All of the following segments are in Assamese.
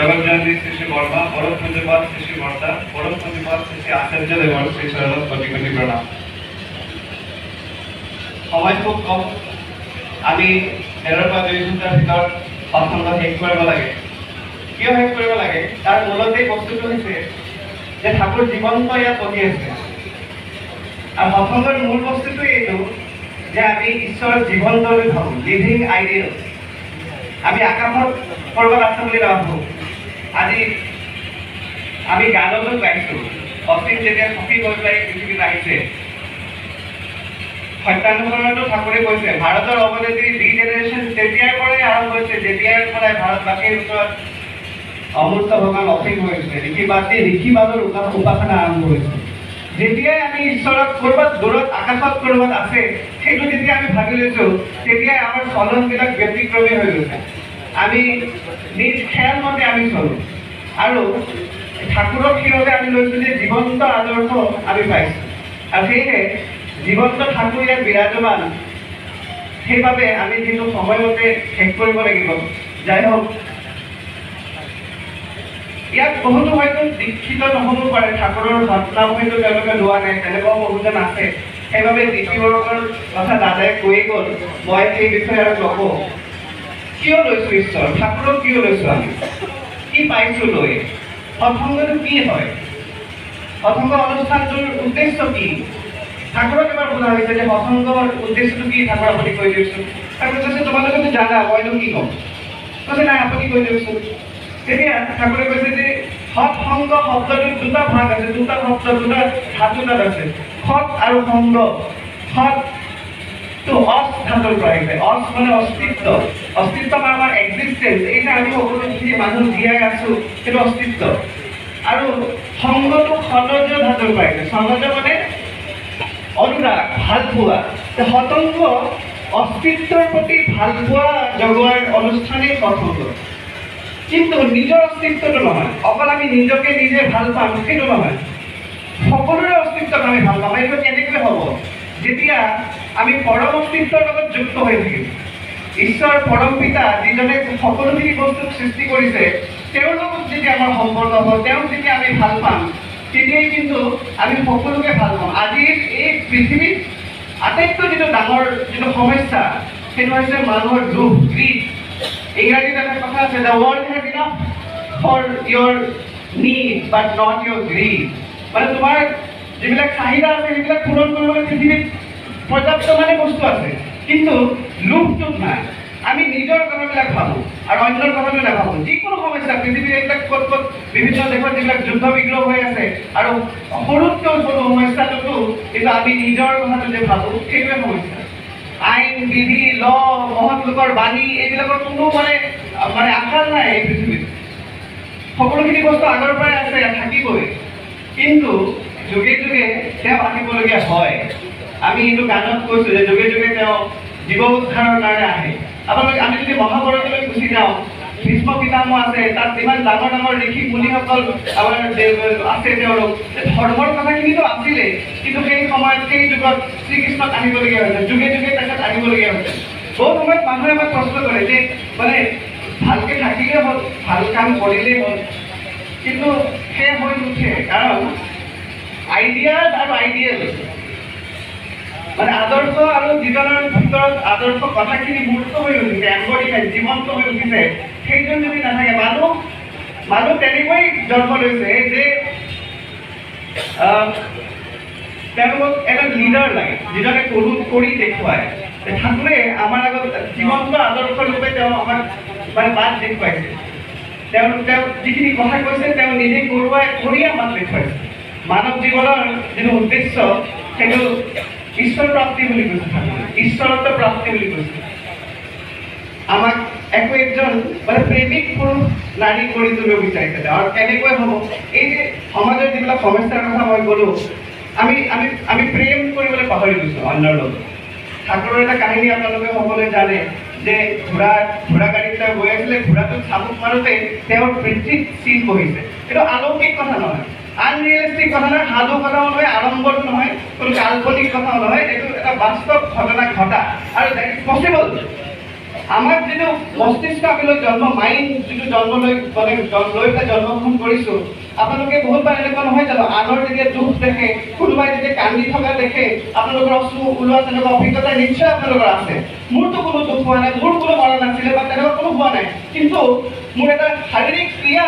জগজ্জননী শ্ৰী শ্ৰী বৰ্মা, পৰম পূজ্যপাদ শ্ৰী শ্ৰী বৰ্তা, পৰম পূজ্যপাদ শ্ৰী শ্ৰী আচাৰ্য দেৱৰ শ্ৰী চৰণত কোটি কোটি প্ৰণাম। সময় খুব কম, আমি ১৩ বা ২ ঘণ্টাৰ ভিতৰত সৎসংগ শেষ কৰিব লাগে। কিয় শেষ কৰিব লাগে? তাৰ মূলতে বস্তুটো হৈছে যে ঠাকুৰ জীৱন্ত ইয়াত বহি আছে। আৰু সৎসংগৰ মূল বস্তুটো এইটো যে আমি ঈশ্বৰৰ জীৱন্ত বুলি ভাবোঁ, লিভিং আইডিয়েল। আমি আকাশত ক'ৰবাত আছে বুলি নাভাবোঁ। আজি আমি গানতো গাইছোঁ, অসীম যেতিয়া সখী হৈ পেলাই পৃথিৱীত আহিছে। সত্যানুসৰণতো ঠাকুৰে কৈছে ভাৰতৰ অৱনতিৰ ৰিজেনেৰেশ্যন তেতিয়াৰ পৰাই আৰম্ভ হৈছে, যেতিয়াৰ পৰাই ভাৰতবাসীৰ ওচৰত অমূৰ্ত ভগৱান অসীম হৈছে, ঋষিবাদৰ উপাসনা আৰম্ভ হৈছে। যেতিয়াই আমি ঈশ্বৰক ক'ৰবাত দূৰত আকাশত ক'ৰবাত আছে সেইটো যেতিয়া আমি ভাবি লৈছোঁ, তেতিয়াই আমাৰ চলনবিলাক ব্যতিক্ৰমী হৈ গৈছে। আমি নিজ খেয়াল মতে আমি চলোঁ। আৰু ঠাকুৰক সেইবাবে আমি লৈছোঁ যে জীৱন্ত আদৰ্শ আমি পাইছোঁ। আৰু সেয়েহে জীৱন্ত ঠাকুৰ ইয়াত বিৰাজমান, সেইবাবে আমি যিটো সময়মতে শেষ কৰিব লাগিব। যাই হওক, ইয়াত বহুতো হয়তো দীক্ষিত নহ'ব পাৰে, ঠাকুৰৰ সৎনাম হয়তো তেওঁলোকে লোৱা নাই, তেনেকুৱাও বহুজন আছে। সেইবাবে দ্বিতীয়বৰ্গৰ কথা দাদাই কৈয়ে গ'ল, মই সেই বিষয়ে আৰু নকওঁ। কিয় লৈছোঁ ঈশ্বৰ? ঠাকুৰক কিয় লৈছোঁ? আমি কি পাইছোঁ লৈ? সৎসংগটো কি হয়? সৎসংগ অনুষ্ঠানটোৰ উদ্দেশ্য কি? ঠাকুৰক এবাৰ সোধা হৈছে যে সৎসংগৰ উদ্দেশ্যটো কি? ঠাকুৰ আপুনি কৈ দিয়কচোন। ঠাকুৰে কৈছে তোমালোকেতো জানা, মইনো কি ক'ম? কৈছে নাই, আপুনি কৈ দিয়কচোন। তেতিয়া ঠাকুৰে কৈছে যে সৎসংগ শব্দটোৰ দুটা ভাগ আছে, দুটা শব্দ, দুটা ধাতু তাত আছে, সৎ আৰু সংগ। সৎটো অস ধাতুৰ পৰা আহিছে। অস মানে অস্তিত্ব, অস্তিত্ব মানে আমাৰ এক্সিষ্টেঞ্চ, এই যে আমি সকলোখিনি মানুহ জীয়াই আছোঁ, সেইটো অস্তিত্ব। আৰু সংগটো সনজ ধাতুৰ পৰা আহিছে। সনজ মানে অনুৰাগ, ভাল পোৱা। সৎসংগ অস্তিত্বৰ প্ৰতি ভাল পোৱা জগোৱাৰ অনুষ্ঠানেই সৎসংগ। কিন্তু নিজৰ অস্তিত্বটো নহয়, অকল আমি নিজকে নিজে ভাল পাম সেইটো নহয়, সকলোৰে অস্তিত্বত আমি ভাল পাম। এইটো কেনেকৈ হ'ব? যেতিয়া আমি পৰম অস্তিত্বৰ লগত যুক্ত হৈ থাকিম। ঈশ্বৰ পৰম পিতা যিজনে সকলোখিনি বস্তুক সৃষ্টি কৰিছে, তেওঁৰ লগত যেতিয়া আমাৰ সম্পৰ্ক হ'ব, তেওঁক যেতিয়া আমি ভাল পাম, তেতিয়াই কিন্তু আমি সকলোকে ভাল পাম। আজিৰ এই পৃথিৱীত আটাইতকৈ যিটো ডাঙৰ যিটো সমস্যা, সেইটো হৈছে মানুহৰ লোভ, গ্ৰীড। ইংৰাজীত এটা কথা আছে, the world has enough for your need but not your greed. মানে তোমাৰ যিবিলাক চাহিদা আছে সেইবিলাক পূৰণ কৰিবলৈ পৃথিৱীত পৰ্যাপ্ত মানে বস্তু আছে, কিন্তু লোভটোত নাই। আমি নিজৰ কথাবিলাক ভাবোঁ আৰু অন্যৰ কথাটো নাভাবোঁ। যিকোনো সমস্যা পৃথিৱীৰ এইবিলাক ক'ত ক'ত বিভিন্ন দেশত যিবিলাক যুদ্ধ বিগ্ৰহ হৈ আছে, আৰু সৰুতকৈ সৰু সমস্যাটোতো কিন্তু আমি নিজৰ কথাটো যে ভাবোঁ, সেইটোৱে সমস্যা। আইন, বিধি, ল, মহৎ লোকৰ বাণী, এইবিলাকৰ কোনো মানে আশা নাই এই পৃথিৱীত। সকলোখিনি বস্তু আগৰ পৰাই আছে, থাকিবই, কিন্তু যুগে যুগে তেওঁ আহিবলগীয়া হয়। আমি এইটো গানত কৈছোঁ যে যুগে যুগে তেওঁ জীৱ উদ্ধাৰৰ কাৰণে আহে। আমি যদি মহাভাৰতলৈ গুচি যাওঁ, ভীষ্ম পিতামহ আছে, তাত যিমান ডাঙৰ ডাঙৰ ঋষি মুনিসকল আমাৰ আছে, তেওঁলোক ধৰ্মৰ কথাখিনিতো আছিলেই, কিন্তু সেই সময়ত সেই যুগত শ্ৰীকৃষ্ণক আনিবলগীয়া হৈছে, যুগে যুগে তেখেত আনিবলগীয়া হৈছে। বহুত সময়ত মানুহে আমাক প্ৰশ্ন কৰে যে ভালকৈ থাকিলেই হ'ল, ভাল কাম কৰিলেই হ'ল, কিন্তু সেই হৈ নুঠে। কাৰণ আইডিয়াল আৰু আইডিয়েল আদৰ্শ আৰু জীৱনৰ ভিতৰত আদৰ্শ কথাখিনি মূৰ্ত হৈ উঠিছে, এম্বডিফাইড, জীৱন্ত হৈ উঠিছে। সেইজন যদি নাথাকে, মানুহ তেনেকৈ জন্ম লৈছে যে তেওঁলোকক এটা লিডাৰ লাগে, যিজনে কৰি দেখুৱায়। ঠাকুৰে আমাৰ আগত জীৱন্ত আদৰ্শ ৰূপে তেওঁ আমাক বাট দেখুৱাইছে। তেওঁ যিখিনি কথা কৈছে তেওঁ নিজে কৰি আমাক দেখুৱাইছে। মানৱ জীৱনৰ যিটো উদ্দেশ্য সেইটো ঈশ্বৰ প্ৰাপ্তি বুলি কৈছে ঠাকুৰে, ঈশ্বৰত্ব প্ৰাপ্তি বুলি কৈছে। আমাক একজন প্ৰেমিক পুৰুষ নাৰী কৰি তুলিব বিচাৰিছে। আৰু কেনেকৈ হ'ব? এই যে সমাজৰ যিবিলাক সমস্যাৰ কথা মই ক'লোঁ, আমি প্ৰেম কৰিবলৈ পাহৰি গৈছোঁ অন্যৰ লগত। ঠাকুৰৰ এটা কাহিনী আপোনালোকে সকলোৱে জানে যে ঘোঁৰা গাড়ীত তেওঁ গৈ আছিলে, ঘোঁৰাটোক চাবুক মাৰোঁতে তেওঁৰ পিতৃত চিন বহিছে। এইটো অলৌকিক কথা নহয়, আনৰিয়েলিষ্টিক কথা নহয়, সাধু কথাও নহয়, আড়ম্বৰ নহয়, কোনো কাল্পনিক কথাও নহয়, এইটো এটা বাস্তৱ ঘটনা ঘটা, আৰু দ্যাট ইজ পচিবল। আমাৰ যিটো মস্তিষ্ক আমি জন্ম মাইণ্ড যিটো জন্ম লৈ মানে লৈ পেলাই জন্মগ্ৰহণ কৰিছোঁ, আপোনালোকে বহুতবাৰ এনেকুৱা নহয় জানো, আনৰ যেতিয়া দুখ দেখে, কোনোবাই যেতিয়া কান্দি থকা দেখে, আপোনালোকৰ অশ্ৰু ওলোৱা তেনেকুৱা অভিজ্ঞতা নিশ্চয় আপোনালোকৰ আছে। মোৰতো কোনো দুখ হোৱা নাই, মোৰ কোনো মৰণ নাছিলে বা তেনেকুৱা কোনো হোৱা নাই, কিন্তু মোৰ এটা শাৰীৰিক ক্ৰিয়া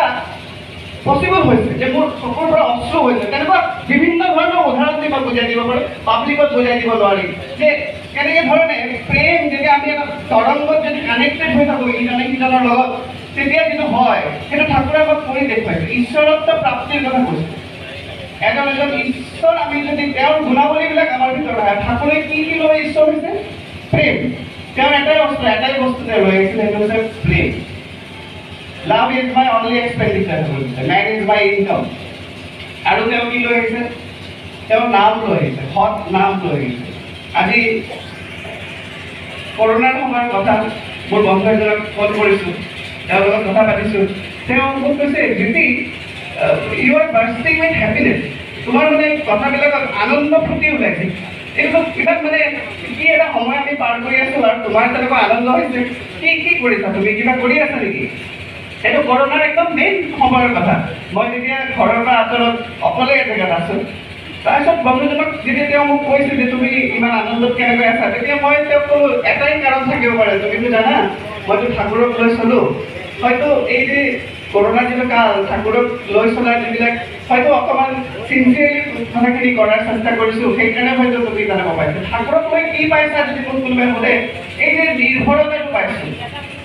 পচিবল হৈছে যে মোৰ চকুৰ পৰা অশ্ৰু হৈছে। তেনেকুৱা বিভিন্ন ধৰণৰ উদাহৰণ দি মই বুজাই দিব পাৰোঁ, পাব্লিকত বুজাই দিব নোৱাৰিম যে কেনেকৈ ধৰণে প্ৰেম যেতিয়া আমি এটা তৰংগত যদি কানেক্টেড হৈ থাকোঁ ইজনে সিজনৰ লগত, তেতিয়া যিটো হয় সেইটো ঠাকুৰে আমাক কৰি দেখুৱাইছে। ঈশ্বৰত্ব প্ৰাপ্তিৰ কথা কৈছে। এজন ঈশ্বৰ আমি যদি তেওঁৰ গুণাৱলীবিলাক আমাৰ ভিতৰত আহে, ঠাকুৰে কি কি লৈ ঈশ্বৰ হৈছে? প্ৰেম। তেওঁৰ এটাই বস্তু তেওঁ লৈ আহিছিলে, সেইটো হৈছে প্ৰেম। Love is my only expenditure কৰিছে, মেন ইজ মাই ইনকাম। আৰু তেওঁ কি লৈ আহিছে? তেওঁ নাম লৈ আহিছে, সৎ নাম লৈ আহিছে। আজি কৰোণাৰ সময়ৰ কথা মোৰ বন্ধু এজনক ফোন কৰিছোঁ, তেওঁৰ লগত কথা পাতিছোঁ। তেওঁ মোক কৈছে, যদি ইউ আৰ বাৰ্ষ্টিং উইথ হেপিনেছ, তোমাৰ মানে কথাবিলাকত আনন্দ ফুটি ওলাইছে। এইটো ইমান মানে কি এটা সময় আমি পাৰ কৰি আছোঁ আৰু তোমাৰ তেনেকুৱা আনন্দ হৈছে। কি কৰিছা তুমি? কিবা কৰি আছা নেকি? এইটো কৰোণাৰ একদম মেইন সময়ৰ কথা। মই যেতিয়া ঘৰৰ পৰা আঁতৰত অকলে এজেগাত আছোঁ, তাৰপিছত বন্ধুজনক যেতিয়া তেওঁ মোক কৈছে যে তুমি ইমান আনন্দত কেনেকৈ আছা, তেতিয়া মই তেওঁক ক'লোঁ, এটাই কাৰণ থাকিব পাৰে, তুমিতো জানা মইতো ঠাকুৰক লৈ চলোঁ। হয়তো এই যে কৰোণাৰ যিটো কাল, ঠাকুৰক লৈ চলাৰ যিবিলাক হয়তো অকণমান চিনচিয়াৰলি কথাখিনি কৰাৰ চেষ্টা কৰিছোঁ, সেইকাৰণে হয়তো তুমি জানিব পাইছোঁ। ঠাকুৰক লৈ কি পাইছা যদি মোক কোনোবাই সোধে, এই যে নিৰ্ভৰতাটো পাইছোঁ,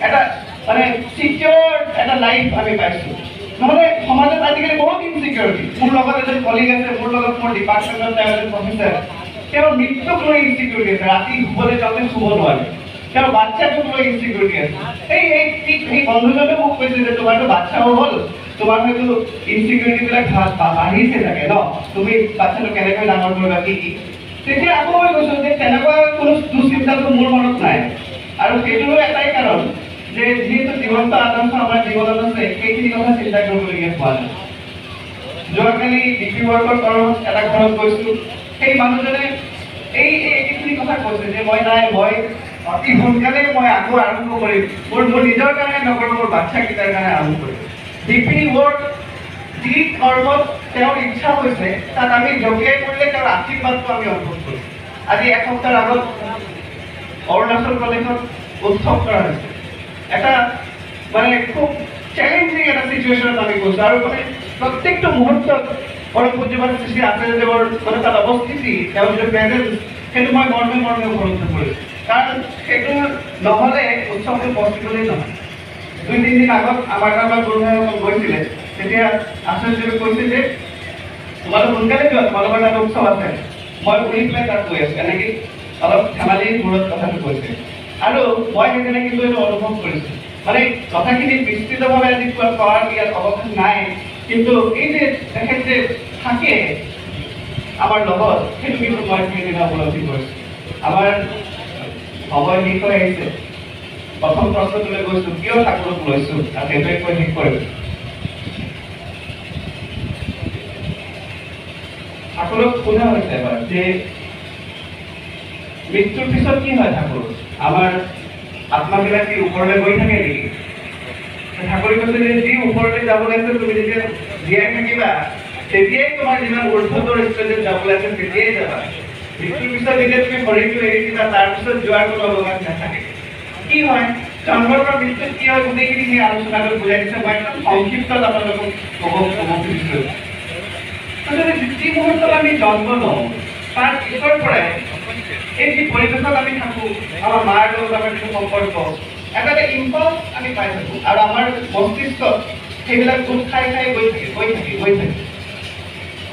এটা মানে চিকিউৰ এটা লাইফ আমি পাইছোঁ। নহ'লে সমাজত আজিকালি বহুত ইনচিকিউৰিটি। মোৰ লগত এজন কলিগ আছে, মোৰ লগত মোৰ ডিপাৰ্টমেণ্টত তেওঁ এজন প্ৰফেচাৰ, তেওঁৰ মৃত্যুক লৈ ইনচিকিউৰিটি আছে, ৰাতি শুবলৈ যাওঁতে শুব নোৱাৰে। তেওঁৰ বাচ্চাটোক লৈ ইনচিকিউৰিটি আছে। এই বন্ধুজনে মোক কৈছে যে তোমাৰতো বাচ্চাও হ'ল, তোমাৰ হয়তো ইনচিকিউৰিটিবিলাক বাঢ়িছে চাগে ন, তুমি বাচ্চাটো কেনেকৈ ডাঙৰ কৰিবা কি। তেতিয়া আকৌ মই কৈছোঁ যে তেনেকুৱা কোনো দুশ্চিন্তাটো মোৰ মনত নাই। আৰু সেইটোৰো এটাই কাৰণ যে যিহেতু জীৱন্ত আদৰ্শ আমাৰ জীৱনত আছে, সেইখিনি কথা চিন্তা কৰিবলগীয়া হোৱা নাই। যোৱাকালি ডিপি ৱৰ্কৰ তৰফত এটা ঘৰত গৈছোঁ, সেই মানুহজনে এইখিনি কথা কৈছে যে মই অতি সোনকালে মই আকৌ আৰম্ভ কৰিম, মোৰ নিজৰ কাৰণে নকৰোঁ, মোৰ বাচ্চাকেইটাৰ কাৰণে আৰম্ভ কৰিম। ডিপি ৱৰ্ক যি কৰ্মত তেওঁৰ ইচ্ছা হৈছে, তাত আমি জপিয়াই কৰিলে তেওঁৰ আশীৰ্বাদটো আমি অনুভৱ কৰোঁ। আজি এসপ্তাহৰ আগত অৰুণাচল প্ৰদেশত উৎসৱ কৰা হৈছে। এটা মানে খুব চেলেঞ্জিং এটা চিটুৱেশ্যনত আমি গৈছোঁ, আৰু মানে প্ৰত্যেকটো মুহূৰ্তত পৰম পূজ্যপাদ শ্ৰী আচাৰ্যদেৱৰ মানে তাত অৱস্থিতি, তেওঁৰ যিটো প্ৰেজেঞ্চ, সেইটো মই মৰ্মে উপলব্ধ কৰিছোঁ। কাৰণ সেইটো নহ'লে উৎসৱটো পচিবলেই নহয়। 2-3 দিন আগত আমাৰ গাঁৱৰ গুৰুভাইসকল গৈছিলে, তেতিয়া আচাৰ্যদেৱে কৈছে যে তোমালোক সোনকালে যোৱা, তোমালোকৰ তাত উৎসৱ আছে। মই উৰি পেলাই তাত গৈ আছোঁ, এনেকৈ অলপ ধেমালিৰ মূৰত কথাটো কৈছে। আৰু মই সেইকাৰণে কিন্তু এইটো অনুভৱ কৰিছোঁ, মানে কথাখিনি বিস্তৃতভাৱে আজি কোৱাৰ ইয়াত অৱকাশ নাই, কিন্তু এই যে তেখেত যে থাকে আমাৰ লগত, সেইটো কিন্তু মই সেইদিনা উপলব্ধি কৰিছোঁ। আমাৰ সময় শেষ হৈ আহিছে। প্ৰথম প্ৰশ্নটোলৈ গৈছোঁ, কিয় ঠাকুৰক লৈছোঁ, আৰু সেইটোৱে কৈ শেষ কৰিম। ঠাকুৰক সোধা হৈছে এবাৰ যে মৃত্যুৰ পিছত কি হয় ঠাকুৰ, আমাৰ আত্মাবিলাক কি ওপৰলৈ গৈ থাকে নেকি? ঠাকুৰে কৈছে যে যি ওপৰলৈ যাবলৈ আছে, তুমি যেতিয়া জীয়াই থাকিবা তেতিয়াই তোমাৰ যিমান ঊৰ্ধতৰ ষ্টেজত যাবলৈ আছে তেতিয়াই যাবা। মৃত্যুৰ পিছত যেতিয়া তুমি শৰীৰটো এৰি দিবা, তাৰপিছত যোৱাৰ কোনো অৱকাশ নাথাকে। কি হয় জন্মৰ পৰা মৃত্যুত কি হয়, গোটেইখিনি সেই আলোচনাটো বুজাই দিছে। মই একদম সংক্ষিপ্তত আপোনালোকক ক'ব খুজিছোঁ। যি মুহূৰ্তত আমি জন্ম লওঁ, তাৰ পিছৰ পৰাই এই যি পৰিৱেশত আমি থাকোঁ, আমাৰ মাৰ লগত আমাৰ যিটো সম্পৰ্ক, এটা ইম্পাল্স আমি পাই থাকোঁ, আৰু আমাৰ মস্তিষ্কত সেইবিলাক গোট খাই গৈ থাকে।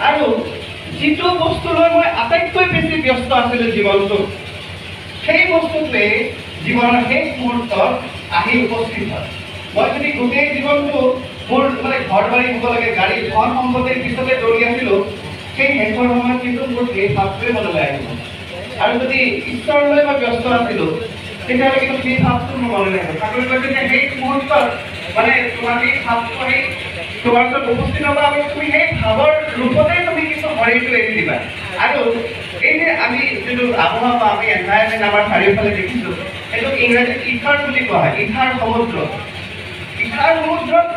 আৰু যিটো বস্তু লৈ মই আটাইতকৈ বেছি ব্যস্ত আছিলোঁ জীৱনটোত, সেই বস্তুটোৱে জীৱনৰ শেষ মুহূৰ্তত আহি উপস্থিত হয়। মই যদি গোটেই জীৱনটো মোৰ মানে ঘৰ বাৰী হ'ব লাগে, গাড়ী ধন সম্পত্তিৰ পিছতে দৌৰি আছিলোঁ, সেই শেষৰ সময়ত কিন্তু মোৰ সেই ভাৱটোৱে মনলৈ আহিব। আৰু যদি ঈশ্বৰলৈ মই ব্যস্ত আছিলোঁ, তেতিয়াহ'লে কিন্তু সেই ভাৱটো মোৰ মনলৈ আহিব। ঠাকুৰে কৈছে যে সেই মুহূৰ্তত মানে তোমাৰ এই ভাৱটো সেই তোমাৰ ওচৰত উপস্থিত হ'ব, আমি তুমি সেই ভাৱৰ ৰূপতে তুমি কিন্তু শৰীৰটো এৰি দিবা। আৰু এই যে আমি যিটো আবহাওয়া বা আমি এনভাইৰনমেণ্ট আমাৰ চাৰিওফালে দেখিছোঁ, এইটো ইংৰাজীত ইথাৰ বুলি কোৱা হয়, ইথাৰ সমুদ্ৰ। ইথাৰ সমুদ্ৰত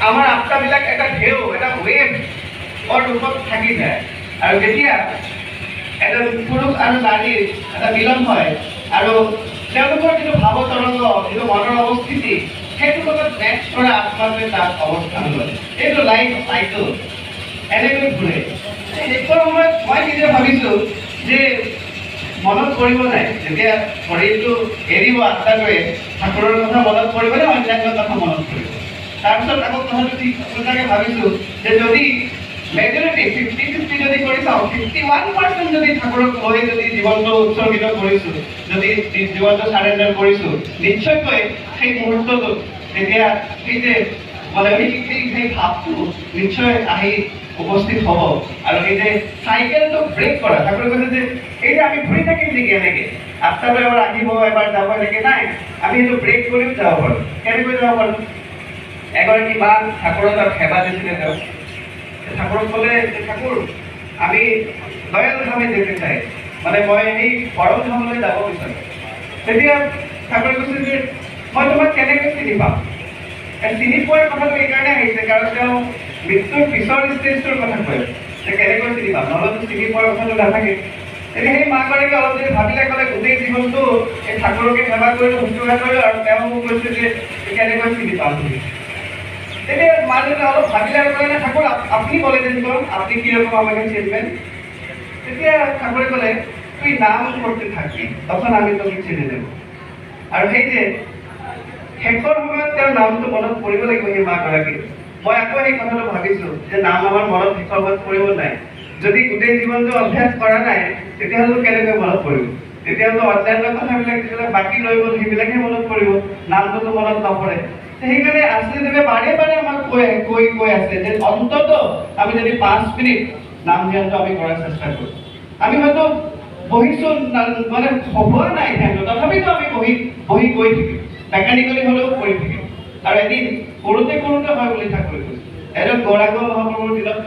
আমাৰ আত্মাবিলাক এটা ঢেউ, এটা ৱেভৰ ৰূপত থাকি যায়। আৰু যেতিয়া এজন পুৰুষ আৰু নাৰীৰ এটা মিলন হয় আৰু তেওঁলোকৰ যিটো ভাৱ তৰংগ, যিটো মনৰ অৱস্থিতি, সেইটোৰ লগত মেচ কৰা আত্মাটোৱে তাত অৱস্থান লয়। এইটো লাইফ চাইকেল এনেকৈ ঘূৰে। সেইখন সময়ত মই নিজে ভাবিছোঁ যে মনত পৰিব নাই, যেতিয়া শৰীৰটো এৰিব আত্মাটোৱে, ঠাকুৰৰ কথা মনত পৰিব নে অন্যান্য কথা মনত পৰিব? তাৰপিছত আকৌ কথাটো ঠিক সঁচাকৈ ভাবিছোঁ যে যদি মেজৰিটি 50-50 যদি কৰি চাওঁ, 51% যদি ঠাকুৰক লৈ যদি জীৱনটো উৎসৰ্গিত কৰিছোঁ, যদি জীৱনটো চাৰেণ্ডাৰ কৰিছোঁ, নিশ্চয়কৈ সেই মুহূৰ্তটোত তেতিয়া সেই যে মানে সেই ভাৱটো নিশ্চয় আহি উপস্থিত হ'ব। আৰু এই যে চাইকেলটো ব্ৰেক কৰা, ঠাকুৰে কৈছে যে এই যে আমি ঘূৰি থাকিম নেকি এনেকৈ, আত্মাটো এবাৰ আহিব এবাৰ যাব এনেকৈ নাই, আমি সেইটো ব্ৰেক কৰিও যাব পাৰোঁ। কেনেকৈ যাব পাৰোঁ? এগৰাকী মা ঠাকুৰৰ তাত সেৱা দিছিলে, তেওঁ ঠাকুৰক ক'লে যে ঠাকুৰ আমি দয়াল ধামে যেতে চাই, মানে মই সেই পৰম ধামলৈ যাব বিচাৰোঁ। তেতিয়া ঠাকুৰে কৈছে যে মই তোমাক কেনেকৈ চিনি পাম? চিনি পোৱাৰ কথাটো এইকাৰণে আহিছে কাৰণ তেওঁ মৃত্যুৰ পিছৰ ষ্টেজটোৰ কথা কয় যে কেনেকৈ চিনি পাম, নহ'লেতো চিনি পোৱাৰ কথাটো নাথাকে। তেতিয়া সেই মাগৰাকী অলপ দেৰি ভাবিলে, ক'লে গোটেই জীৱনটো এই ঠাকুৰকে সেৱা কৰিলোঁ, শুশ্ৰূষা কৰিলোঁ, আৰু তেওঁ মোক কৈছে যে কেনেকৈ চিনি পাম তুমি? তেতিয়া মানুহে অলপ ভাবিলে আৰু ক'লে, ঠাকুর আপনি বলে দিন তো আপনি কিরকম আমাকে চিনবেন? তেতিয়া ঠাকুরে ক'লে তুই নাম করতে থাকি, তখন আমি তোকে চিনে দেব। আৰু সেই যে শেষৰ সময়ত তেওঁৰ নামটো মনত পৰিব লাগিব সেই মাগৰাকী। মই আকৌ সেই কথাটো ভাবিছোঁ যে নাম আমাৰ মনত শেষৰ সময়ত পৰিব নাই। যদি গোটেই জীৱনটো অভ্যাস কৰা নাই, তেতিয়াহ'লে কেনেকৈ মনত পৰিব? তেতিয়াহ'লে অন্যান্য কথাবিলাক যিবিলাক বাকী ৰৈ গ'ল সেইবিলাকহে মনত পৰিব, নামটোতো মনত নপৰে। সেইকাৰণে আশ্ৰয়দেৱে বাৰে বাৰে আমাক কৈ আছে যে অন্তত আমি যদি 5 মিনিট নাম ধ্যানটো আমি কৰাৰ চেষ্টা কৰোঁ। আমি হয়তো বহিছোঁ মানে হোৱা নাই ধ্যানটো, তথাপিতো আমি বহি গৈ থাকিম, মেকানিকেলি হ'লেও কৰি থাকিম। আৰু এদিন কৰোঁতে হয় বুলি ঠাকুৰে কৈছে। এজন গৌৰাংগ মহাপ্ৰভুৰ দিনত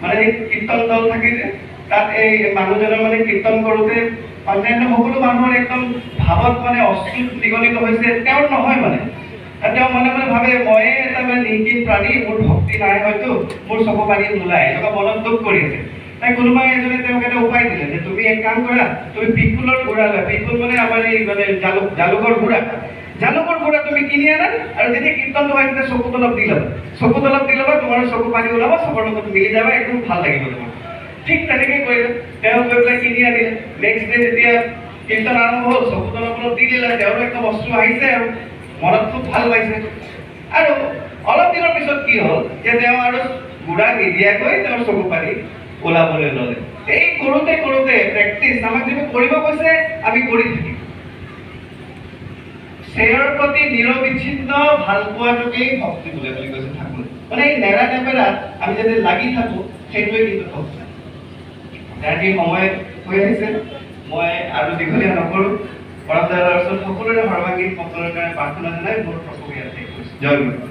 মানে এই কীৰ্তন দল থাকে যে, তাত এই মানুহজনৰ মানে কীৰ্তন কৰোঁতে অন্যান্য সকলো মানুহৰ একদম ভাৱত মানে অশ্ৰু নিগলিত হৈছে, তেওঁৰ নহয় মানে। তেওঁ মনে মনে ভাবে ময়ে এটা মানে নিৰ্গীন প্ৰাণী, মোৰ ভক্তি নাই হয়তো, মোৰ চকু পানী নোলায়, এনেকুৱা মনত দুখ কৰি আছে। তাই কোনোবা এজনে তেওঁক এটা উপায় দিলে যে তুমি এক কাম কৰা, তুমি পিকুলৰ গুড়া লোৱা, পিকুল মানে আমাৰ এই মানে জালুকৰ গুড়া তুমি কিনি আনা, আৰু যেতিয়া কীৰ্তনটো হয় তেতিয়া চকুত অলপ দি ল'বা, তোমাৰ চকু পানী ওলাব, চকুৰ লগত মিলি যাবা, একদম ভাল লাগিব তোমাৰ। ঠিক তেনেকৈ কৰিলে, তেওঁ গৈ পেলাই কিনি আনিলে। নেক্সট ডে যেতিয়া কীৰ্তন আৰম্ভ হ'ল, চকুত অলপ দি দিলে, তেওঁৰো একদম অশ্ৰু আহিছে আৰু মনত খুব ভাল পাইছে। আৰু অলপ দিনৰ পিছত কি হ'ল যে তেওঁ আৰু গুড়া নিদিয়াকৈ তেওঁৰ চকু পানী ওলাবলৈ ল'লে। এই কৰোঁতে প্ৰেক্টিচ আমাক যিটো কৰিব কৈছে আমি কৰি থাকিম। শ্ৰেয়ৰ প্ৰতি নিৰবিচ্ছিন্ন ভাল পোৱাটোকেই ভক্তি বোলে বুলি কৈছে ঠাকুৰে। মানে এই নেৰা নেপেৰা আমি যদি লাগি থাকোঁ, সেইটোৱে কিন্তু ভক্তি। যাৰ সময় হৈ আহিছে, মই আৰু দীঘলীয়া নকৰোঁ। পৰম দয়ালৰ ওচৰত সকলোৰে সৰ্বাংগীন মংগলৰ কাৰণে প্ৰাৰ্থনা জনাই মোৰ প্ৰসংগ ইয়াত শেষ কৰিছোঁ। জয় গুৰু।